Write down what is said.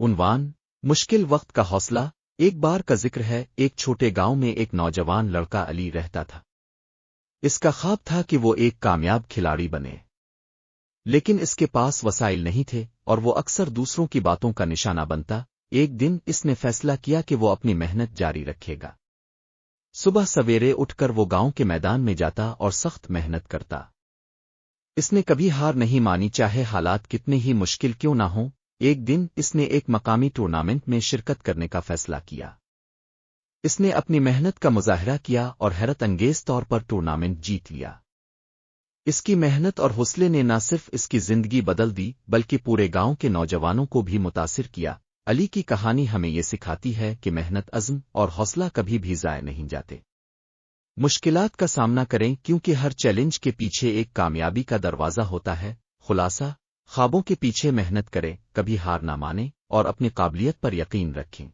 عنوان: مشکل وقت کا حوصلہ۔ ایک بار کا ذکر ہے، ایک چھوٹے گاؤں میں ایک نوجوان لڑکا علی رہتا تھا۔ اس کا خواب تھا کہ وہ ایک کامیاب کھلاڑی بنے، لیکن اس کے پاس وسائل نہیں تھے اور وہ اکثر دوسروں کی باتوں کا نشانہ بنتا۔ ایک دن اس نے فیصلہ کیا کہ وہ اپنی محنت جاری رکھے گا۔ صبح سویرے اٹھ کر وہ گاؤں کے میدان میں جاتا اور سخت محنت کرتا۔ اس نے کبھی ہار نہیں مانی، چاہے حالات کتنے ہی مشکل کیوں نہ ہوں۔ ایک دن اس نے ایک مقامی ٹورنامنٹ میں شرکت کرنے کا فیصلہ کیا۔ اس نے اپنی محنت کا مظاہرہ کیا اور حیرت انگیز طور پر ٹورنامنٹ جیت لیا۔ اس کی محنت اور حوصلے نے نہ صرف اس کی زندگی بدل دی بلکہ پورے گاؤں کے نوجوانوں کو بھی متاثر کیا۔ علی کی کہانی ہمیں یہ سکھاتی ہے کہ محنت، عزم اور حوصلہ کبھی بھی ضائع نہیں جاتے۔ مشکلات کا سامنا کریں کیونکہ ہر چیلنج کے پیچھے ایک کامیابی کا دروازہ ہوتا ہے۔ خلاصہ: خوابوں کے پیچھے محنت کریں، کبھی ہار نہ مانیں اور اپنی قابلیت پر یقین رکھیں۔